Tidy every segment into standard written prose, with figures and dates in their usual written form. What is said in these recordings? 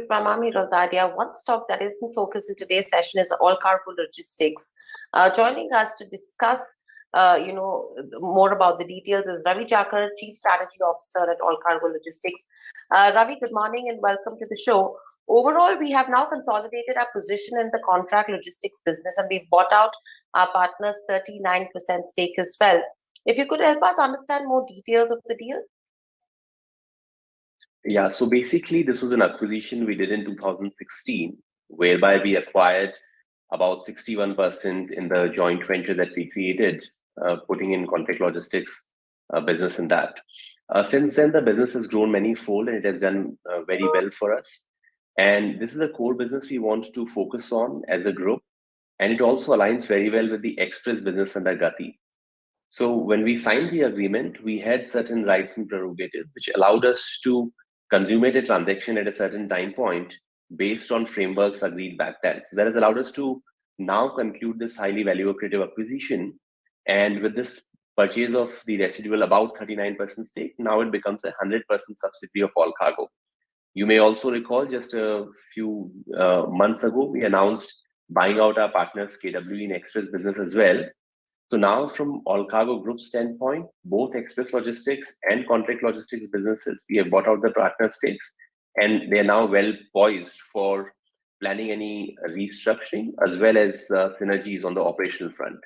Pramami Rodadia. One stock that is in focus in today's session is Allcargo Logistics. Joining us to discuss, more about the details is Ravi Jakhar, Chief Strategy Officer at Allcargo Logistics. Ravi, good morning and welcome to the show. Overall, we have now consolidated our position in the contract logistics business, and we've bought out our partner's 39% stake as well. If you could help us understand more details of the deal. Yeah, so basically this was an acquisition we did in 2016, whereby we acquired about 61% in the joint venture that we created, putting in contract logistics business in that. Since then, the business has grown many-fold and it has done very well for us. And this is a core business we want to focus on as a group. And it also aligns very well with the express business under Gati. So when we signed the agreement, we had certain rights and prerogatives, which allowed us to consummate a transaction at a certain time point based on frameworks agreed back then. So that has allowed us to now conclude this highly value accretive acquisition. And with this purchase of the residual about 39% stake, now it becomes a 100% subsidiary of Allcargo. You may also recall just a few months ago, we announced buying out our partners KWE in express business as well. So now from Allcargo Group standpoint, both express logistics and contract logistics businesses, we have bought out the partner stakes and they are now well poised for planning any restructuring as well as synergies on the operational front.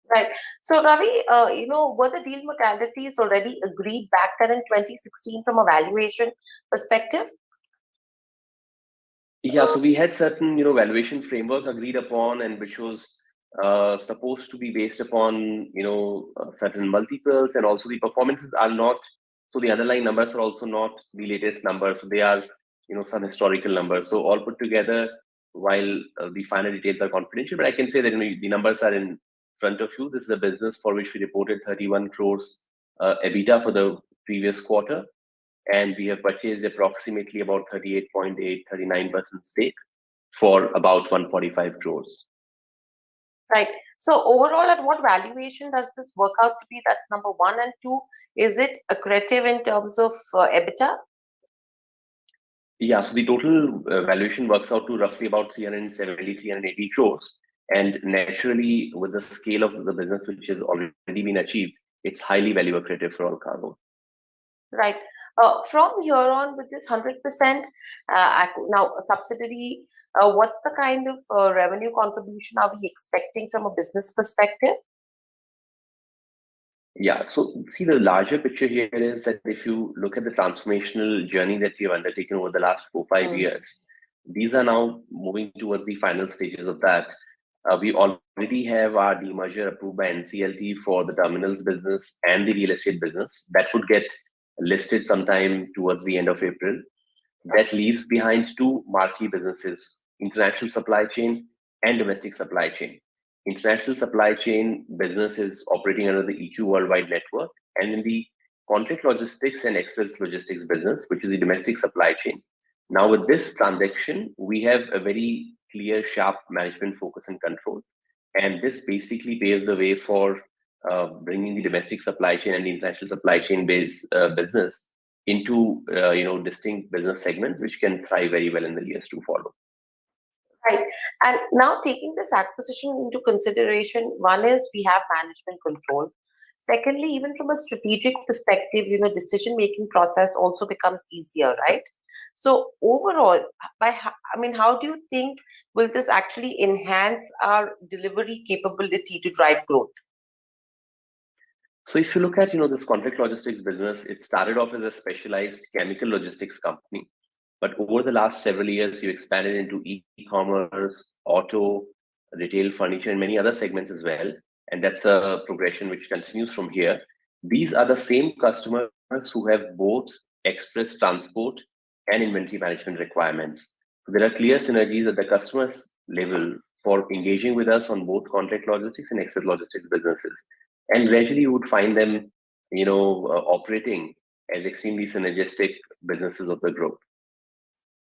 Right. So Ravi, were the deal modalities already agreed back then in 2016 from a valuation perspective? Yeah, so we had certain, valuation framework agreed upon, and which was supposed to be based upon, certain multiples, and also the performances are not. So the underlying numbers are also not the latest numbers. So they are, some historical numbers. So all put together, while the final details are confidential, but I can say that the numbers are in front of you. This is a business for which we reported 31 crores EBITDA for the previous quarter. And we have purchased approximately about 38.8, 39% stake for about 145 crores. Right. So overall, at what valuation does this work out to be? That's number one. And two, is it accretive in terms of EBITDA? Yeah, so the total valuation works out to roughly about 370, 380 crores. And naturally, with the scale of the business which has already been achieved, it's highly value accretive for Allcargo. Right. From here on, with this 100% now subsidiary, what's the kind of revenue contribution are we expecting from a business perspective? Yeah, so see, the larger picture here is that if you look at the transformational journey that we have undertaken over the last 4-5 years, these are now moving towards the final stages of that. We already have our demerger approved by NCLT for the terminals business and the real estate business. That would get listed sometime towards the end of April. That leaves behind two marquee businesses, international supply chain and domestic supply chain. International supply chain business is operating under the EQ Worldwide network, and in the contract logistics and express logistics business, which is the domestic supply chain. Now with this transaction, we have a very clear, sharp management focus and control. And this basically paves the way for bringing the domestic supply chain and the international supply chain based business into distinct business segments, which can thrive very well in the years to follow. Right. And now taking this acquisition into consideration, one is we have management control. Secondly, even from a strategic perspective, decision-making process also becomes easier, right? So overall, how do you think will this actually enhance our delivery capability to drive growth? So if you look at, this contract logistics business, it started off as a specialized chemical logistics company. But over the last several years, you expanded into e-commerce, auto, retail, furniture, and many other segments as well. And that's a progression which continues from here. These are the same customers who have both express transport and inventory management requirements. So there are clear synergies at the customer's level for engaging with us on both contract logistics and express logistics businesses. And gradually you would find them, operating as extremely synergistic businesses of the group.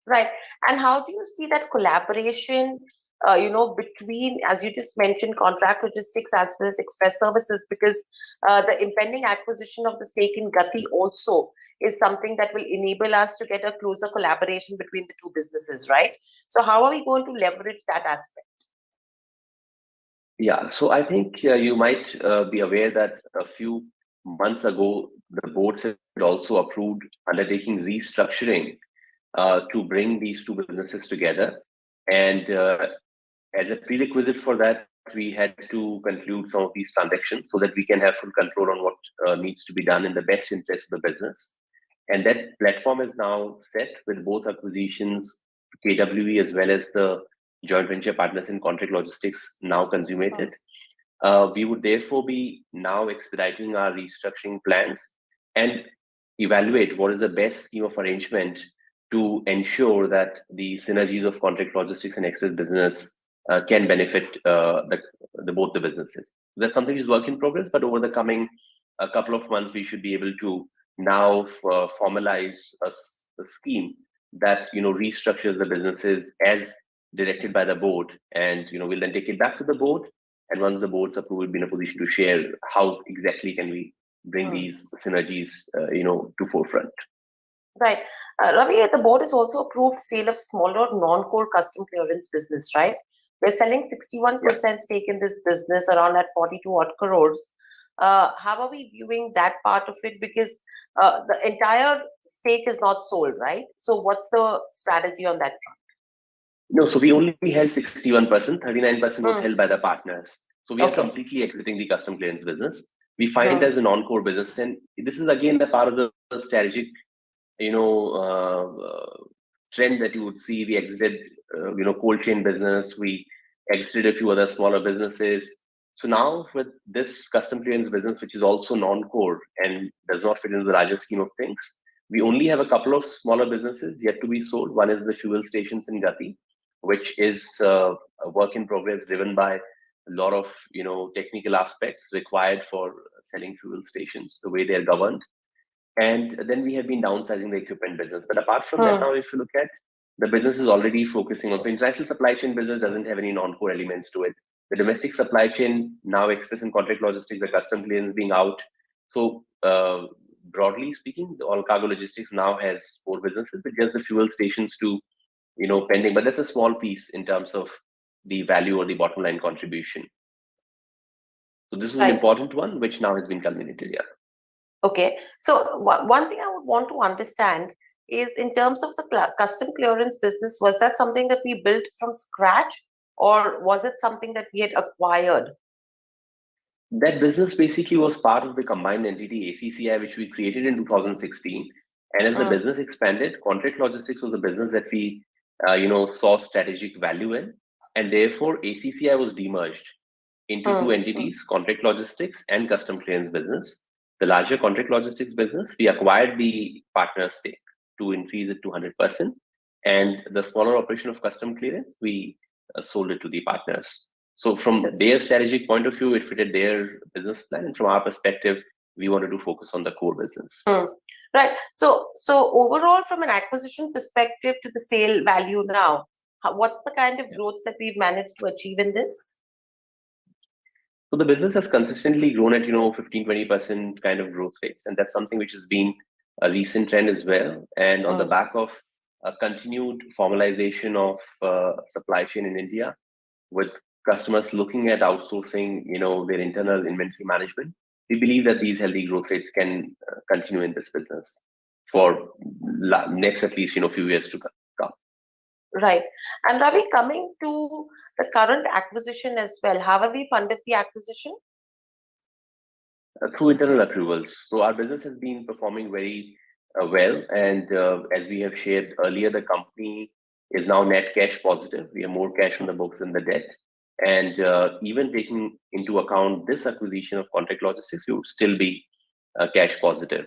Right. And how do you see that collaboration, between, as you just mentioned, contract logistics as well as express services? Because the impending acquisition of the stake in Gati also is something that will enable us to get a closer collaboration between the two businesses, right? So how are we going to leverage that aspect? Yeah, so I think you might be aware that a few months ago, the boards had also approved undertaking restructuring to bring these two businesses together. And as a prerequisite for that, we had to conclude some of these transactions so that we can have full control on what needs to be done in the best interest of the business. And that platform is now set with both acquisitions, KWE as well as the joint venture partners in contract logistics now consummated. We would therefore be now expediting our restructuring plans and evaluate what is the best scheme of arrangement to ensure that the synergies of contract logistics and express business can benefit both the businesses. That's something is work in progress, but over the coming a couple of months, we should be able to now formalize a scheme that restructures the businesses as directed by the board, and we'll then take it back to the board. And once the board's approved, we'll be in a position to share how exactly can we bring these synergies, to forefront. Right. Ravi, the board has also approved sale of smaller non-core custom clearance business, right? We're selling 61% stake in this business around at 42 odd crores. How are we viewing that part of it? Because the entire stake is not sold, right? So what's the strategy on that front? No, so we only held 61%, 39% was held by the partners. So we are completely exiting the custom clearance business. We find it as a non-core business. And this is again the part of the strategic, trend that you would see. We exited, cold chain business. We exited a few other smaller businesses. So now with this custom clearance business, which is also non-core and does not fit into the larger scheme of things, we only have a couple of smaller businesses yet to be sold. One is the fuel stations in Gati, which is a work in progress driven by a lot of technical aspects required for selling fuel stations, the way they're governed. And then we have been downsizing the equipment business. But apart from that, now if you look at the business is already focusing on, so international supply chain business doesn't have any non-core elements to it. The domestic supply chain, now express and contract logistics, the custom clearance being out. So broadly speaking, the Allcargo logistics now has 4 businesses, but just the fuel stations to pending, but that's a small piece in terms of the value or the bottom line contribution. So this is an important one, which now has been culminated. Yeah. Okay. So one thing I would want to understand is in terms of the custom clearance business, was that something that we built from scratch, or was it something that we had acquired? That business basically was part of the combined entity ACCI, which we created in 2016. And as the business expanded, contract logistics was a business that we saw strategic value in, and therefore ACCI was demerged into 2 entities, contract logistics and custom clearance business. The larger contract logistics business, we acquired the partner stake to increase it to 100%, and the smaller operation of custom clearance, we sold it to the partners. So from their strategic point of view, it fitted their business plan, and from our perspective, we wanted to focus on the core business. Right. So overall, from an acquisition perspective to the sale value now, what's the kind of growth that we've managed to achieve in this? So the business has consistently grown at 15-20% kind of growth rates, and that's something which has been a recent trend as well. And on the back of a continued formalization of supply chain in India, with customers looking at outsourcing, their internal inventory management, we believe that these healthy growth rates can continue in this business for next at least few years to come. Right. And Ravi, coming to the current acquisition as well, how have we funded the acquisition? Through internal approvals. So our business has been performing very well, and as we have shared earlier, the company is now net cash positive. We have more cash on the books than the debt. And even taking into account this acquisition of contract logistics, we would still be cash positive.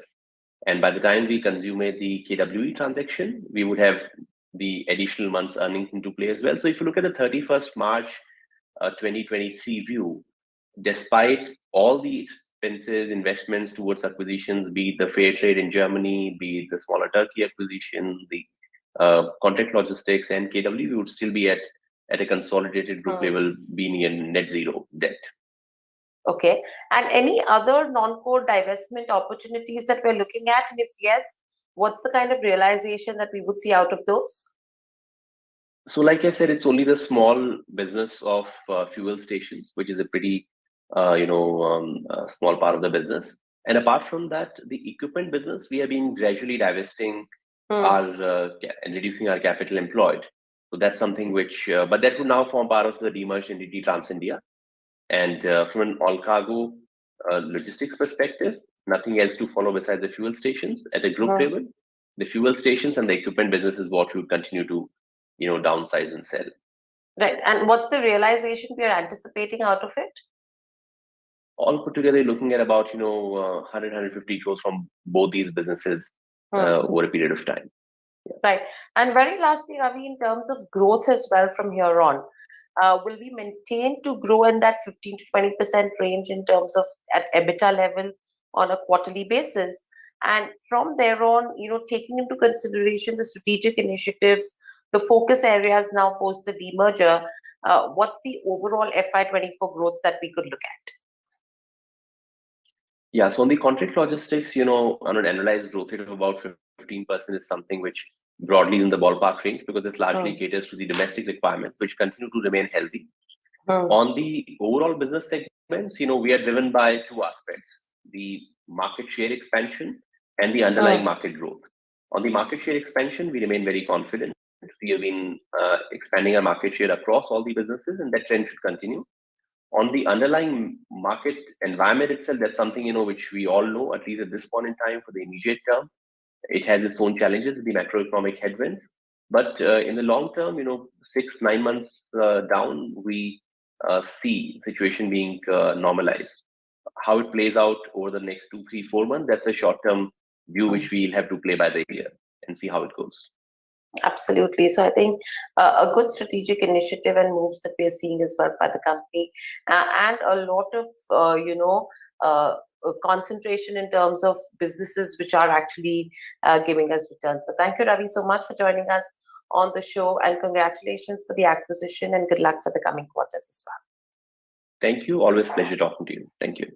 And by the time we consummate the KWE transaction, we would have the additional month's earnings into play as well. So if you look at the 31st March 2023 view, despite all the expenses, investments towards acquisitions, be it the fair trade in Germany, be it the smaller Turkey acquisition, the contract logistics and KWE, we would still be at a consolidated group level, being in net zero debt. Okay. And any other non-core divestment opportunities that we're looking at? And if yes, what's the kind of realization that we would see out of those? So, like I said, it's only the small business of fuel stations, which is a pretty, small part of the business. And apart from that, the equipment business, we have been gradually divesting our and reducing our capital employed. So that's something which, but that would now form part of the demerged entity Trans India. And from an Allcargo logistics perspective, nothing else to follow besides the fuel stations at a group level. The fuel stations and the equipment business is what we would continue to, downsize and sell. Right. And what's the realization we are anticipating out of it? All put together, looking at about 100, 150 crores from both these businesses over a period of time. Yeah. Right. And very lastly, Ravi, in terms of growth as well from here on, will we maintain to grow in that 15 to 20% range in terms of at EBITDA level on a quarterly basis? And from there on, taking into consideration the strategic initiatives, the focus areas now post the demerger, what's the overall FY24 growth that we could look at? Yeah, so on the contract logistics, on an annualized growth rate of about 15% is something which broadly is in the ballpark range, because it largely caters to the domestic requirements, which continue to remain healthy. On the overall business segments, we are driven by two aspects: the market share expansion and the underlying market growth. On the market share expansion, we remain very confident. We have been expanding our market share across all the businesses, and that trend should continue. On the underlying market environment itself, that's something which we all know, at least at this point in time, for the immediate term. It has its own challenges with the macroeconomic headwinds. But in the long term, 6-9 months down, we see the situation being normalized. How it plays out over the next 2, 3, 4 months, that's a short-term view which we'll have to play by the ear and see how it goes. Absolutely. So I think a good strategic initiative and moves that we're seeing as well by the company, and a lot of concentration in terms of businesses which are actually giving us returns. But thank you, Ravi, so much for joining us on the show, and congratulations for the acquisition, and good luck for the coming quarters as well. Thank you. Always pleasure talking to you. Thank you.